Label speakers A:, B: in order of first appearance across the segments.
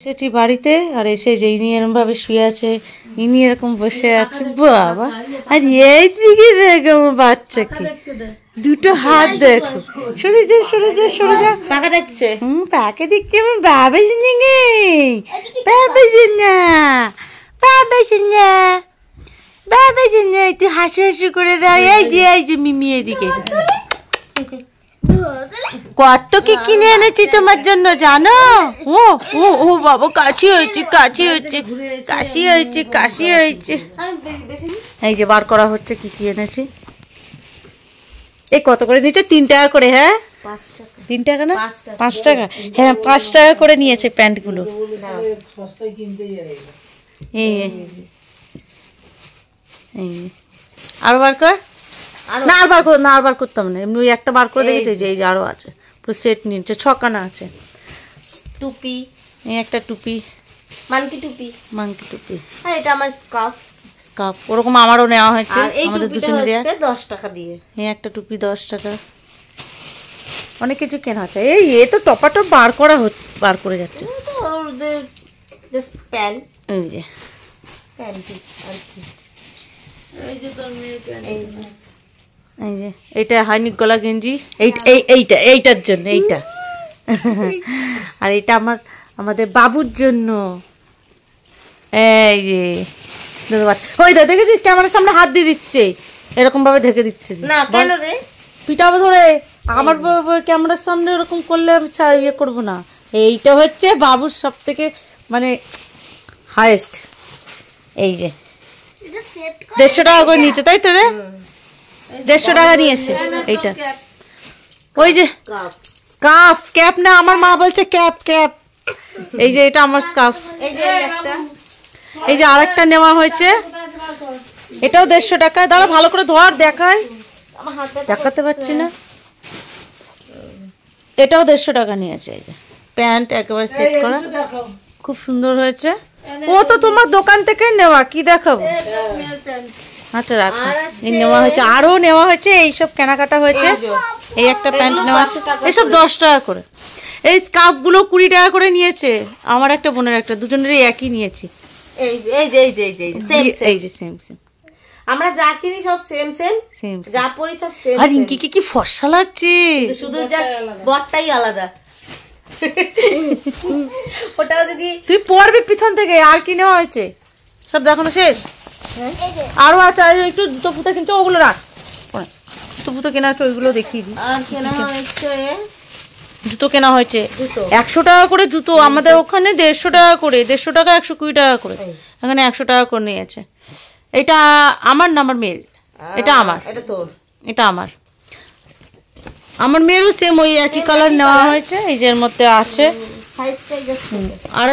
A: এসেছি বাড়িতে আর এসে যে ইনি এরকম ভাবে শুয়ে আছে, ইনি এরকম বসে আছে। বাবা, আর এই দিকে দেখো আমার বাচ্চাকে, দুটো হাত দেখো। সরে যা সরে যা সরে যা,
B: পাকা দেখছে।
A: পাকে দেখছে আমার বাবা শুনে গে, বাবা শুনে, বাবা শুনে, বাবা শুনে। একটু হাসু হাসু করে দাও। এই যে মিমি এদিকে কত কি কিনে এনেছি তোমার জন্য জানো? ও ও ও বাবা, কাশি হয়েছে কাশি হয়েছে কাশি হয়েছে কাশি হয়েছে। এই যে বার করা হচ্ছে কি কি এনেছি। এই কত করে নিয়েছে? 3 টাকা করে। হ্যাঁ 3 টাকা না 5 টাকা? হ্যাঁ 5 টাকা করে নিয়েছে প্যান্টগুলো। এই আরো বার কর। না আর বার করতাম না, এমনি ওই একটা বার করে দেখেছি যে এই আরো আছে, পুরো সেট নিয়েছে, 6 খানা আছে।
B: টুপি,
A: এই একটা টুপি,
B: মানকি টুপি,
A: মাংকি টুপি।
B: আর এটা আমার স্কার্ফ।
A: স্কার্ফ ওরকম আমারও নেওয়া হয়েছে,
B: আর এই
A: আমাদের
B: টুপিটা
A: দুজনের
B: হচ্ছে 10 টাকা দিয়ে।
A: এই একটা টুপি 10 টাকা। অনেক কিছু কেনা আছে। এই এ তো টপাটপ বার করে যাচ্ছে।
B: তো ওদের জাস্ট প্যান্ট,
A: এই যে
B: প্যান্টি আর কি। এই যে তোর মেয়ে প্যান্ট,
A: এই যে এইটা হাইনিক গলা গেঞ্জি, এইটার জন্য এইটা। আর এটা আমাদের বাবুর জন্য। এই যে ওই দা দেখেছিস ক্যামেরার সামনে হাত দিয়ে দিচ্ছে, এরকম ভাবে ঢেকে দিচ্ছে।
B: না কেন রে?
A: পিটাবো ধরে। আমার ক্যামেরার সামনে এরকম করলে আমি ইয়ে করবো না। এইটা হচ্ছে বাবুর সব থেকে মানে হাইয়েস্ট। এই যে 150 টাকা করে নিয়েছে, তাই তো রে? 150 টাকা নিয়েছে এইটা। ওই যে স্কার্ফ, ক্যাপ না, আমার মা বলছে ক্যাপ ক্যাপ। এই যে এটা আমার স্কার্ফ।
B: এই যে একটা,
A: এই যে আরেকটা নেওয়া হয়েছে, এটাও 150 টাকা। দাঁড়া ভালো করে ধর, দেখায়,
B: আমার হাতে
A: দেখাতে পারছি না। এটাও 150 টাকা নিয়েছে। এই যে প্যান্ট একেবারে সেট করা, খুব সুন্দর হয়েছে। ও তো তোমার দোকান থেকে নেওয়া, কি দেখাবো? আচ্ছা রাখো। এই নেওয়া হয়েছে, আরো নেওয়া হয়েছে, এইসব কেনাকাটা হয়েছে। এই একটা প্যান্ট নেওয়া আছে, এইসব 10 টাকা করে। এই স্কার্ফ গুলো 20 টাকা করে নিয়েছে। আমার একটা বোনের একটা, দুজনেরই একই নিয়েছি।
B: এই যে এই যে এই যে এই যে সেম
A: এই যে সেম সেম।
B: আমরা যা কিনি সব সেম সেম,
A: সেম
B: যা পরি সব সেম।
A: আর রিঙ্কি কি ফর্সা লাগছে,
B: শুধু জাস্ট বটটাই আলাদা। ওটাও যদি
A: তুই পড়বি পিছন থেকে। আর কি নেওয়া হয়েছে সব দেখানো শেষ? আরো আছে, একটু জুতো ফুতো কিনছো, ওগুলো রাখ। জুতো ফুতো কেনা আছে, ওইগুলো দেখিয়ে দিই।
B: আর কেনা হয়েছে
A: জুতো কেনা হয়েছে 100 টাকা করে জুতো। আমাদের ওখানে 150 টাকা করে, 150 টাকা 120 টাকা করে, এখানে 100 টাকা করে নিয়েছে। এটা আমার না আমার মেয়ের? এটা আমার,
B: এটা তোর,
A: এটা আমার মেয়েরও সেম ওই একই কালার নেওয়া হয়েছে। এই যে এর মধ্যে আছে। আর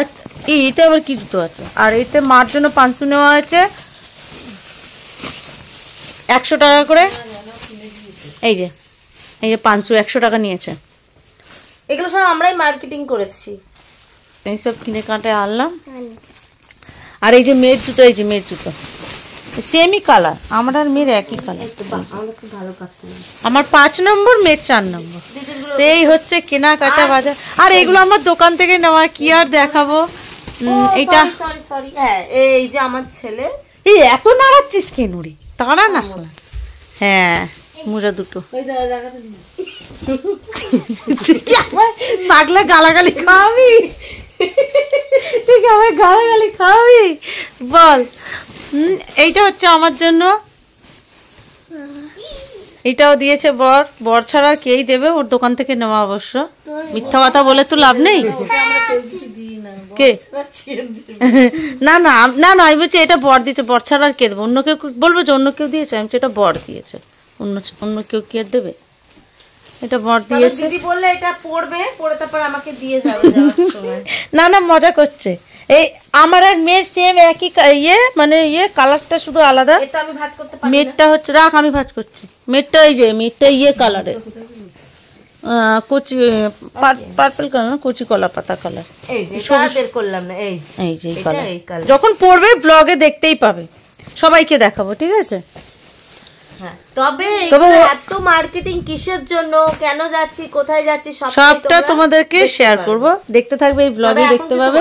A: এইতে আবার কি জুতো আছে? আর এইতে মার জন্য 500 নেওয়া হয়েছে, 100 টাকা করে। এই যে 500 100 টাকা নিয়েছে।
B: এগুলো সব আমরাই মার্কেটিং করেছি।
A: এইসব কিনে কাটে আনলাম। আর এই যে মেয়ের জুতো, এই যে মেয়ের জুতো সেমই কালার, আমার আর মেয়ের একই কালার। আমার 5 নম্বর, মেয়ের 4 নম্বর। এই হচ্ছে কেনাকাটা বাজার। আর এগুলো আমার দোকান থেকে নেওয়া, কি আর দেখাবো। এটা
B: এই যে আমার ছেলে।
A: এই এত নাড়াচ্ছিস কেন রে? তাড়া না। হ্যাঁ মোজা দুটো। তুই কি আমার পাগলা গালাগালি খাওয়াবি? তুই কি আমার গালাগালি খাওয়াবি বল? এইটা হচ্ছে আমার জন্য, এটাও দিয়েছে বর ছাড়া কেই দেবে, ওর দোকান থেকে নেওয়া অবশ্য। মিথ্যা কথা বলে তো লাভ নেই। কে? না না না না, আমি বলছি এটা বর দিয়েছে, বর ছাড়া আর কে দেবে? অন্য কেউ বলবে যে অন্য কেউ দিয়েছে, আমি এটা বর দিয়েছে, অন্য কেউ কি আর দেবে? এটা বর দিয়েছে।
B: দিদি বললে এটা পড়বে, পড়ে তারপর আমাকে দিয়ে যাবে যাওয়ার সময়।
A: না না মজা করছে। এই আমার আর মেয়ের সেম একই মানে কালারটা শুধু আলাদা।
B: এটা আমি ভাঁজ করতে পারি না।
A: মেয়েরটা হচ্ছে, রাখ আমি ভাঁজ করছি। মেয়েরটা এই যে মেয়েরটা কালারের, কচি পার্পল কালার না, কচি কলা পাতা কালার।
B: এই যে বের করলাম না, এই
A: যে কালার। যখন পড়বে ব্লগে দেখতেই পাবে, সবাইকে দেখাবো, ঠিক আছে?
B: হ্যাঁ, তবে এত মার্কেটিং কিসের জন্য, কেন যাচ্ছি, কোথায় যাচ্ছি
A: সবটা তোমাদেরকে শেয়ার করব, দেখতে থাকবে এই ব্লগে, দেখতে পাবে।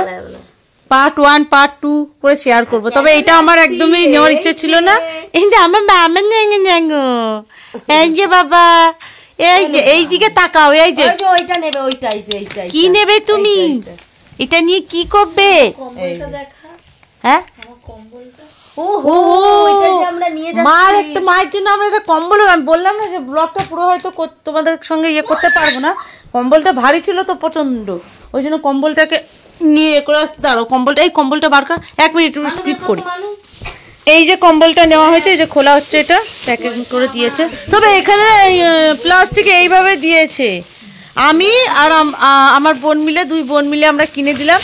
A: পার্ট 1 পার্ট 2 করে শেয়ার করব। তবে এটা আমার একদমই নেওয়ার ইচ্ছে ছিল না। এই যে আমার মামা ন্যাঙ্গো, এই যে বাবা, এই যে এই দিকে তাকাও, এই যে
B: ওইটা নেবে, ওইটাই যে এইটাই
A: কি নেবে তুমি, এটা নিয়ে কি করবে?
B: কম্বলটা দেখা,
A: হ্যাঁ
B: ওহো এটা যে আমরা নিয়ে যাচ্ছি
A: মার একটা, মায়ের জন্য আমরা একটা কম্বল, আমি বললাম না যে ব্লগটা পুরো হয়তো তোমাদের সঙ্গে ইয়ে করতে পারবো না, কম্বলটা ভারী ছিল তো প্রচন্ড, ওই জন্য কম্বলটাকে নিয়ে করে আসতে। দাঁড়ো কম্বলটা, এই কম্বলটা বার কর, 1 মিনিট স্কিপ করি। এই যে কম্বলটা নেওয়া হয়েছে, এই যে খোলা হচ্ছে, এটা প্যাকেজিং করে দিয়েছে। তবে এখানে প্লাস্টিক এইভাবে দিয়েছে, আমি আর আমার বোন মিলে, 2 বোন মিলে আমরা কিনে দিলাম।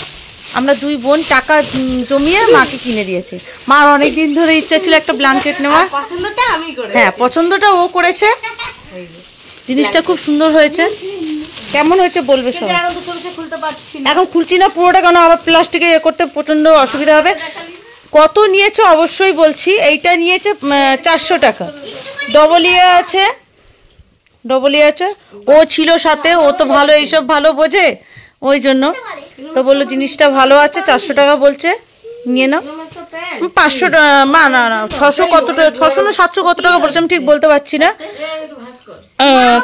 A: আমরা 2 বোন টাকা জমিয়ে মাকে কিনে দিয়েছে। মার অনেকদিন ধরে ইচ্ছা ছিল একটা ব্ল্যাঙ্কেট নেওয়ার,
B: পছন্দটা আমি করেছি।
A: হ্যাঁ পছন্দটা ও করেছে, জিনিসটা খুব সুন্দর হয়েছে। কেমন হয়েছে বলবে সব।
B: এখন তো খুলতে পারছি না,
A: এখন খুলছি না পুরোটা, কারণ আবার প্লাস্টিকে ইয়ে করতে প্রচন্ড অসুবিধা হবে। কত নিয়েছে অবশ্যই বলছি, এইটা নিয়েছে 400 টাকা। ডবল ইয়ে আছে, ডবল ইয়ে আছে, ও ছিল সাথে, ও তো ভালো এইসব ভালো বোঝে, ওই জন্য তো বললো জিনিসটা ভালো আছে, 400 টাকা বলছে, নিয়ে নাও। 500 না না না 600 কত টাকা, 600 না 700 কত টাকা বলছে, আমি ঠিক বলতে পারছি না।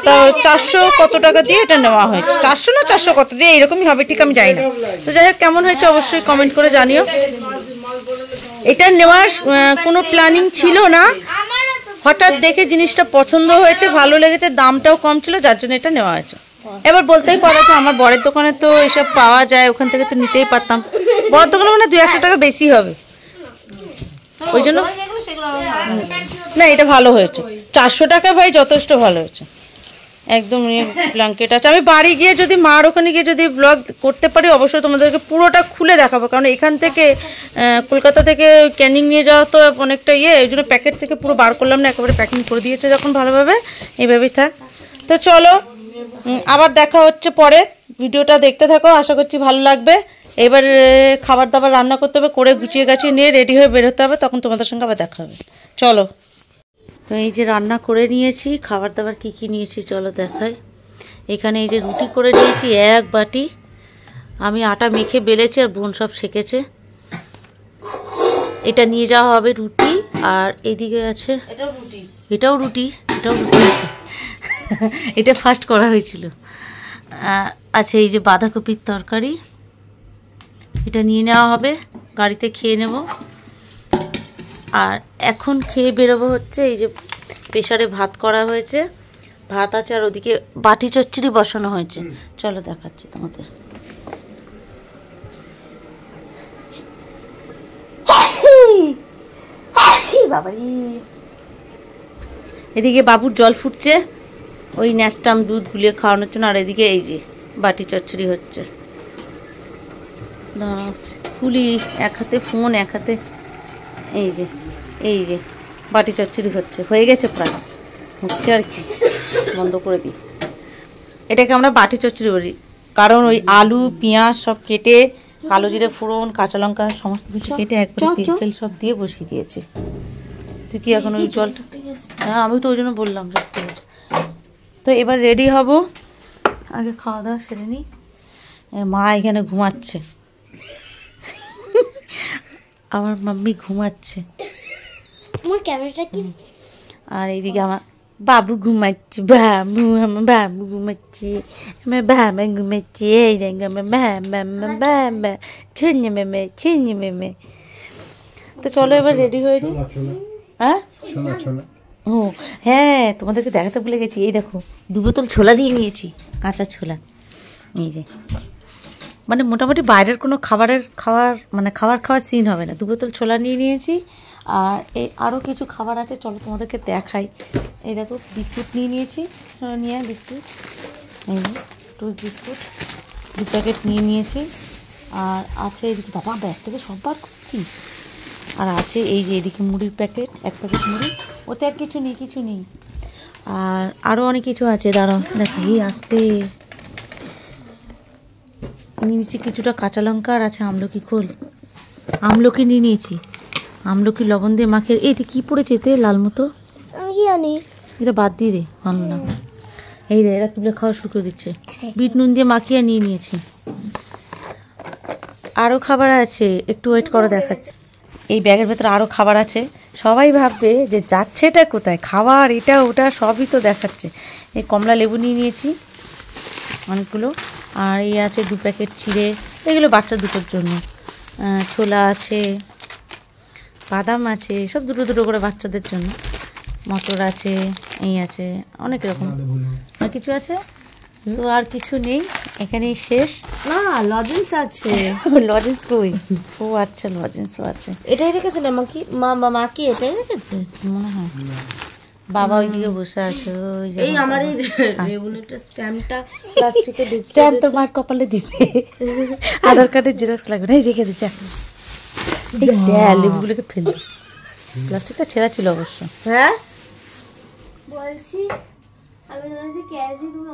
A: তা 400 কত টাকা দিয়ে এটা নেওয়া হয়েছে, 400 না 400 কত দিয়ে এরকমই হবে, ঠিক আমি জানি না। তো যাই হোক, কেমন হয়েছে অবশ্যই কমেন্ট করে জানিও। এটা নেওয়ার কোনো প্ল্যানিং ছিল না, হঠাৎ দেখে জিনিসটা পছন্দ হয়েছে, ভালো লেগেছে, দামটাও কম ছিল, যার জন্য এটা নেওয়া হয়েছে। এবার বলতেই পারা যায় আমার বরের দোকানে তো এসব পাওয়া যায়, ওখান থেকে তো নিতেই পারতাম, বরের দোকানে মানে 200-100 টাকা বেশি হবে, ওই জন্য না এটা ভালো হয়েছে। 400 টাকা ভাই যথেষ্ট ভালো হয়েছে, একদম ব্ল্যাঙ্কেট আছে। আমি বাড়ি গিয়ে যদি মার ওখানে গিয়ে যদি ব্লগ করতে পারি, অবশ্যই তোমাদেরকে পুরোটা খুলে দেখাবো, কারণ এখান থেকে কলকাতা থেকে ক্যানিং নিয়ে যাওয়া তো অনেকটা ইয়ে, ওই জন্য প্যাকেট থেকে পুরো বার করলাম না, একেবারে প্যাকিং করে দিয়েছে যখন ভালোভাবে, এইভাবেই থাক। তো চলো আবার দেখা হচ্ছে পরে, ভিডিওটা দেখতে থাকো, আশা করছি ভালো লাগবে। এবার খাবার দাবার রান্না করতে হবে, করে গুছিয়ে গাছিয়ে নিয়ে রেডি হয়ে বেরোতে হবে, তখন তোমাদের সঙ্গে আবার দেখা হবে। চলো, তো এই যে রান্না করে নিয়েছি, খাবার দাবার কী কী নিয়েছি চলো দেখাই। এখানে এই যে রুটি করে নিয়েছি 1 বাটি, আমি আটা মেখে বেলেছি আর বোন সব সেঁকেছে। এটা নিয়ে যাওয়া হবে রুটি, আর এইদিকে আছে এটাও রুটি আছে এটা ফার্স্ট করা হয়েছিল। আচ্ছা, এই যে বাঁধাকপির তরকারি, এটা নিয়ে নেওয়া হবে, গাড়িতে খেয়ে নেব। আর এখন খেয়ে বেরোবো হচ্ছে, এই যে প্রেসারে ভাত করা হয়েছে, ভাত আছে, আর ওদিকে বাটি চচ্চড়ি বসানো হয়েছে, চলো দেখাচ্ছি তোমাদের। বাবারি, এদিকে বাবুর জল ফুটছে, ওই ন্যাস্টাম দুধ গুলিয়ে খাওয়ানোর জন্য, আর এদিকে এই যে বাটি চচ্চড়ি হচ্ছে। ফুলি এক হাতে ফোন, এক হাতে এই যে বাটি চচ্চড়ি হচ্ছে, হয়ে গেছে প্রায়, হচ্ছে আর কি, বন্ধ করে দিই। এটাকে আমরা বাটি চচ্চড়ি বলি, কারণ ওই আলু পেঁয়াজ সব কেটে, কালো জিরে ফোড়ন, কাঁচা লঙ্কা সমস্ত কিছু কেটে একবারে তেল ফেল সব দিয়ে বসিয়ে দিয়েছে। তুই কি এখন ওই জলটা, হ্যাঁ আমি তো ওই জন্য বললাম সব ঠিক আছে। তো এবার রেডি হব, আগে খাওয়া দাওয়া সেরে নিই। মা এখানে ঘুমাচ্ছে, আমার মাম্মি ঘুমাচ্ছে,
B: তোমার ক্যামেরাটা কি,
A: আর এইদিকে আমার বাবু ঘুমাচ্ছে, বাবু আমার বাবু ঘুমাচ্ছে, আমার বাবা ঘুমাচ্ছে, এই দেখ আমার বাবা ছিন্নি মেমে। তো চলো এবার রেডি হয়ে নি। হ্যাঁ ও হ্যাঁ, তোমাদেরকে দেখাতে ভুলে গেছি, এই দেখো 2 বোতল ছোলা নিয়ে নিয়েছি, কাঁচা ছোলা। এই যে মানে মোটামুটি বাইরের কোনো খাওয়ার সিন হবে না, 2 বোতল ছোলা নিয়ে নিয়েছি। আর এই আরও কিছু খাবার আছে, চলো তোমাদেরকে দেখাই। এই দেখো বিস্কুট নিয়ে নিয়েছি, নিয়ে বিস্কুট, এই টোস্ট বিস্কুট 2 প্যাকেট নিয়ে নিয়েছি। আর আছে এদিকে, বাবা ব্যাগ থেকে সব বার করছিস, আর আছে এই যে এদিকে মুড়ির প্যাকেট, 1 প্যাকেট মুড়ি, ওতে আর কিছু নেই। আর আরও অনেক কিছু আছে, দাঁড়াও দেখাই আসতে। নিয়ে নিয়েছি কিছুটা কাঁচা লঙ্কা, আর আছে আমলকি খোল, আমলকি নিয়ে নিয়েছি, আমলকি লবণ দিয়ে মাখে। এটা কি পড়েছে এতে লাল মতো,
B: মাখিয়ে আনি।
A: এটা বাদ দিয়ে দে, ভালো না। এই রে, এরা তুলে খাওয়া শুরু করে দিচ্ছে। বিট নুন দিয়ে মাখিয়ে নিয়ে নিয়েছি। আরও খাবার আছে, একটু ওয়েট করে দেখাচ্ছে। এই ব্যাগের ভেতরে আরও খাবার আছে। সবাই ভাববে যে যাচ্ছে এটা কোথায়, খাবার এটা ওটা সবই তো দেখাচ্ছে। এই কমলা লেবু নিয়ে নিয়েছি অনেকগুলো। আর এই আছে 2 প্যাকেট চিড়ে, এগুলো বাচ্চা দুটোর জন্য। ছোলা আছে, বাদাম আছে, সব দুটো দুটো করে বাচ্চাদের জন্য। মটর আছে, এই আছে, অনেক রকম আর কিছু আছে। তো আর কিছু নেই, এখানেই শেষ।
B: না, লজেন্স আছে।
A: লজেন্স কই? ও আচ্ছা, লজেন্সও আছে।
B: এটাই রেখেছে না মাকি? মা কি এটাই রেখেছে
A: মনে হয়। বাবা ওইদিকে বসে আছে। ওই যে
B: এই আমার এই রেগুলেটর স্ট্যাম্পটা প্লাস্টিকে ঢুকছে।
A: স্ট্যাম্প তোর মার কপালে দিতে, আধার কার্ডের জেরক্স লাগবে না। এই রেখে দিচ্ছে। লেবুগুলোকে ফেলবে, প্লাস্টিকটা ছেঁড়া ছিল অবশ্য।
B: হ্যাঁ বলছি আমি যদি ক্যাশ দিই তুমি